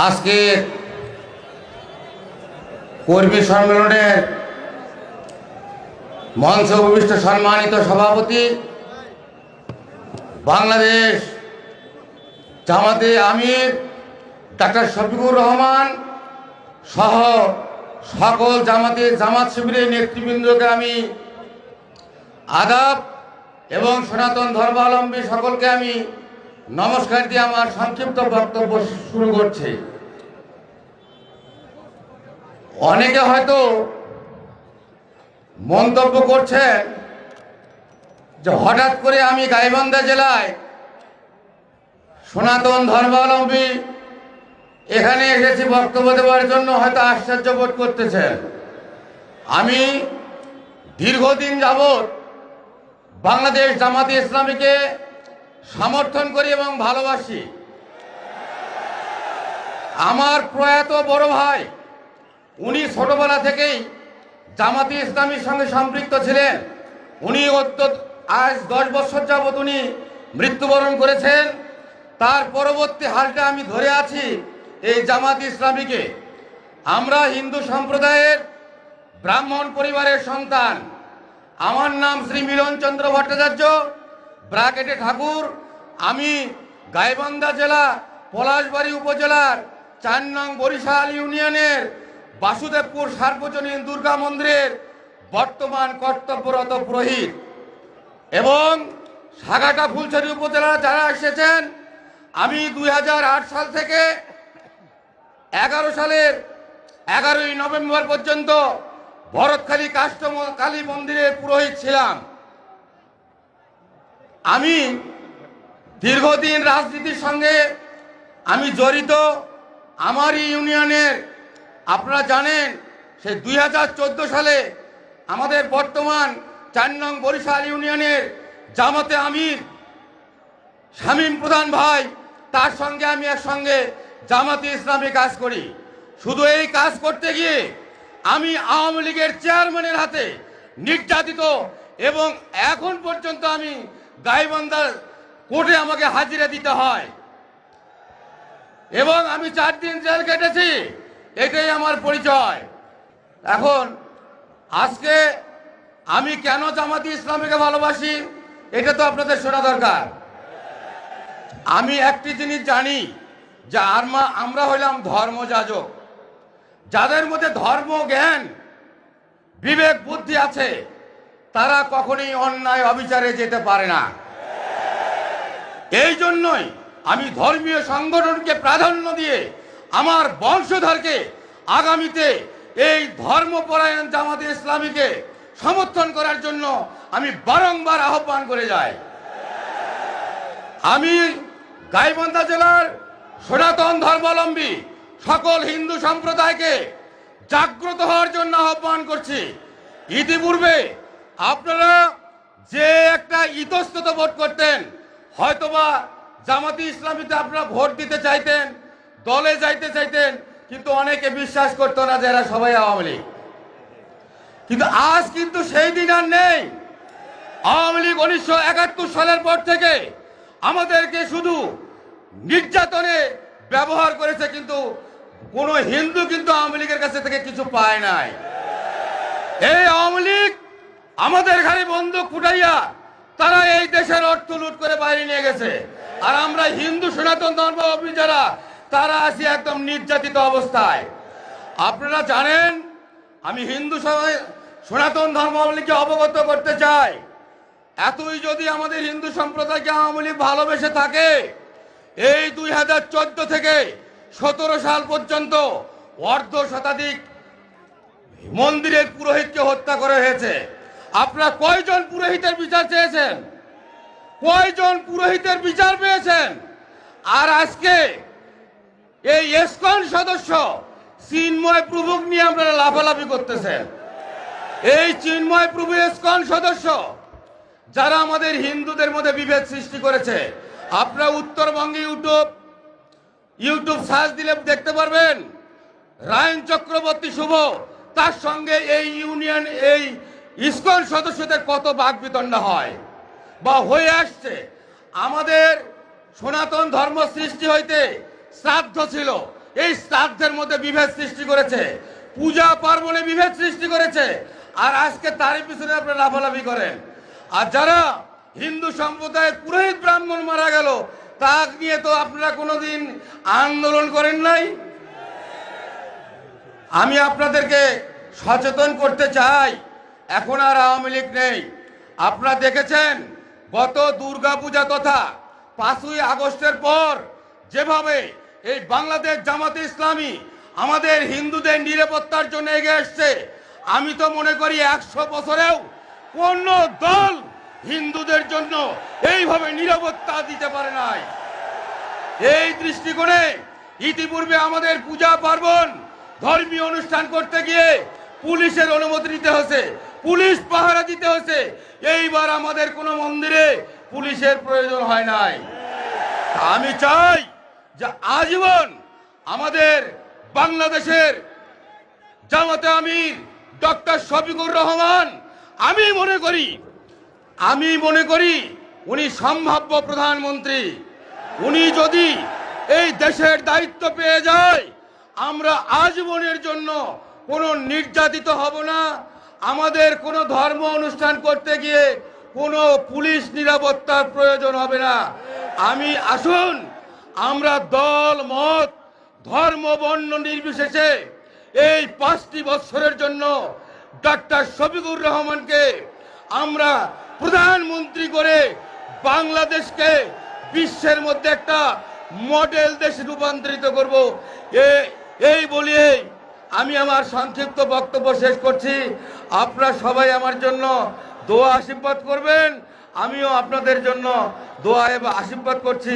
আজকের কর্মী সম্মেলনের মঞ্চে উপবিষ্ট সম্মানিত সভাপতি, বাংলাদেশ জামাতে আমির ডাক্তার শফিকুর রহমান সহ সকল জামাত শিবিরের নেতৃবৃন্দকে আমি আদাব এবং সনাতন ধর্মাবলম্বী সকলকে আমি নমস্কার দিয়ে আমার সংক্ষিপ্ত বক্তব্য শুরু করছি। অনেকে হয়তো মন্তব্য করছেন যে হঠাৎ করে আমি গাইবান্ধা জেলায় সনাতন ধর্মাবলম্বী এখানে এসেছি বক্তব্য দেওয়ার জন্য, হয়তো আশ্চর্য বোধ করতেছেন। আমি দীর্ঘদিন যাবৎ বাংলাদেশ জামাতে ইসলামীকে সমর্থন করি এবং ভালোবাসি। আমার প্রয়াত বড় ভাই, উনি ছোটবেলা থেকেই জামাতে ইসলামীর সঙ্গে সম্পৃক্ত ছিলেন। উনি আজ 10 বছর যাবৎ উনি মৃত্যুবরণ করেছেন। তার পরবর্তী হালটা আমি ধরে আছি এই জামাতে ইসলামীকে। আমরা হিন্দু সম্প্রদায়ের ব্রাহ্মণ পরিবারের সন্তান। আমার নাম শ্রী মিলনচন্দ্র ভট্টাচার্য, ব্রাকেটে ঠাকুর। আমি গাইবান্ধা জেলা পলাশবাড়ী উপজেলার 4 নং বরিশাল ইউনিয়নের বাসুদেবপুর সার্বজনীন দুর্গা মন্দিরের বর্তমান কর্তব্যরত পুরোহিত। এবং সাগাটা ফুলছড়ি উপজেলার যারা এসেছেন, আমি 2008 সাল থেকে 11 সালের 11ই নভেম্বর পর্যন্ত ভরতখালী কালী মন্দিরের পুরোহিত ছিলাম। আমি দীর্ঘদিন রাজনীতির সঙ্গে আমি জড়িত। আমার ইউনিয়নের আপনারা জানেন, সে 2014 সালে আমাদের বর্তমান 4 নং বরিশাল ইউনিয়নের জামাতে আমির শামীম প্রধান ভাই, তার সঙ্গে আমি একসঙ্গে জামাতে ইসলামী কাজ করি। শুধু এই কাজ করতে গিয়ে আমি আওয়ামী লীগের চেয়ারম্যানের হাতে নির্যাতিত, এবং এখন পর্যন্ত আমি গাইবান্ধার কোর্টে আমাকে হাজিরা দিতে হয়, এবং আমি 4 দিন জেল কেটেছি। এটাই আমার পরিচয়। এখন আজকে আমি কেন জামাতে ইসলামীকে ভালোবাসি এটা তো আপনাদের শোনা দরকার। আমি একটি জিনিস জানি যে আমরা হইলাম ধর্মযাজক। যাদের মধ্যে ধর্ম জ্ঞান বিবেক বুদ্ধি আছে, তারা কখনোই অন্যায় অবিচারে যেতে পারে না। এই জন্যই আমি ধর্মীয় সংগঠনকে প্রাধান্য দিয়ে আমার বংশধরকে আগামীতে এই ধর্মপরায়ণ জামাতে ইসলামীকে সমর্থন করার জন্য আমি বারংবার আহ্বান করে যাই। আমি গাইবান্ধা জেলার সনাতন ধর্মাবলম্বী সকল হিন্দু সম্প্রদায়কে জাগ্রত হওয়ার জন্য আহ্বান করছি। ইতিপূর্বে আপনারা যে একটা ইতস্তত ভোট করতেন, হয়তোবা জামাতে ইসলামীতে আপনারা ভোট দিতে চাইতেন, দলে যাইতে চাইতেন, কিন্তু অনেকে বিশ্বাস করতো না যে এরা সবাই আওয়ামী লীগ। কিন্তু আজ কিন্তু সেই দিন আর নেই। আওয়ামী লীগ 1971 সালের পর থেকে আমাদেরকে শুধু নির্যাতনে ব্যবহার করেছে, কিন্তু কোন হিন্দু কিন্তু আওয়ামী লীগের কাছে থেকে কিছু পায় নাই। এই আওয়ামী লীগ আমাদের ঘরে বন্দুক ফুটাইয়া তারা এই দেশের অর্থ লুট করে বাইরে নিয়ে গেছে। আর আমরা হিন্দু সনাতন ধর্মাবলম্বী যারা, তারা আছি একদম নির্যাতিত অবস্থায়। আপনারা জানেন, আমি হিন্দু সনাতন ধর্মাবলম্বীকে অবগত করতে চাই, এতই যদি আমাদের হিন্দু সম্প্রদায়কে আওয়ামী লীগ ভালোবেসে থাকে, এই 2014 থেকে 17 সাল পর্যন্ত অর্ধশতাধিক মন্দিরের পুরোহিতকে হত্যা করা হয়েছে। আপনারা কয়জন পুরোহিতের বিচার চেয়েছেন? কয়জন পুরোহিতের বিচার পেয়েছেন? আর আজকে এই ইসকন সদস্য চিন্ময় প্রভুক নিয়ে আপনারা লাফালাফি করতেছেন। এই চিন্ময় প্রভু ইসকন সদস্য যারা আমাদের হিন্দুদের মধ্যে বিভেদ সৃষ্টি করেছে। আপনারা উত্তরবঙ্গে ইউটিউব সার্চ দিলে দেখতে পারবেন, রায়ন চক্রবর্তী শুভ, তার সঙ্গে এই ইসকন সদস্যদের কত বাকবিতণ্ডা হয় বা হয়ে আসছে। আমাদের সনাতন ধর্ম সৃষ্টি হইতে শ্রাদ্ধ ছিল, এই শ্রাদ্ধের মধ্যে বিভেদ সৃষ্টি করেছে, পূজা পার্বণে বিভেদ সৃষ্টি করেছে, আর আজকে তারই পিছনে আপনারা লাফালাফি করেন। আর যারা হিন্দু সম্প্রদায়ের পুরোহিত ব্রাহ্মণ মারা গেল, তা নিয়ে তো আপনারা কোনোদিন আন্দোলন করেন নাই। আমি আপনাদেরকে সচেতন করতে চাই, এখন আর আওয়ামী লীগ নেই। আপনারা দেখেছেন গত দুর্গাপূজা তথা 5ই আগস্টের পর যেভাবে এই বাংলাদেশ জামাতে ইসলামী আমাদের হিন্দুদের নিরাপত্তার জন্য এগিয়ে এসছে, আমি তো মনে করি 100 বছরেও কোন দল হিন্দুদের জন্য এইভাবে নিরাপত্তা দিতে পারে নাই। এই দৃষ্টিকোণে ইতিপূর্বে আমাদের পূজা পার্বণ ধর্মীয় অনুষ্ঠান করতে গিয়ে পুলিশের অনুমতি নিতে হয়েছে, পুলিশ পাহারা দিতে হয়েছে। এইবার আমাদের কোনো মন্দিরে পুলিশের প্রয়োজন হয় নাই। আমি চাই যে আজীবন আমাদের বাংলাদেশের জামাতে আমির ডক্টর শফিকুর রহমান, আমি মনে করি উনি সম্ভাব্য প্রধানমন্ত্রী। উনি যদি এই দেশের দায়িত্ব পেয়ে যায়, আমরা আজীবনের জন্য কোনো নির্যাতিত হব না। আমাদের কোনো ধর্ম অনুষ্ঠান করতে গিয়ে কোনো পুলিশ নিরাপত্তার প্রয়োজন হবে না। আসুন আমরা দল মত ধর্ম বর্ণ নির্বিশেষে এই 5টি বছরের জন্য ডক্টর শফিকুর রহমানকে আমরা প্রধানমন্ত্রী করে বাংলাদেশকে বিশ্বের মধ্যে একটা মডেল দেশে রূপান্তরিত করব। এই বলিয়ে আমি আমার সংক্ষিপ্ত বক্তব্য শেষ করছি। আপনারা সবাই আমার জন্য দোয়া আশীর্বাদ করবেন, আমিও আপনাদের জন্য দোয়া এবং আশীর্বাদ করছি।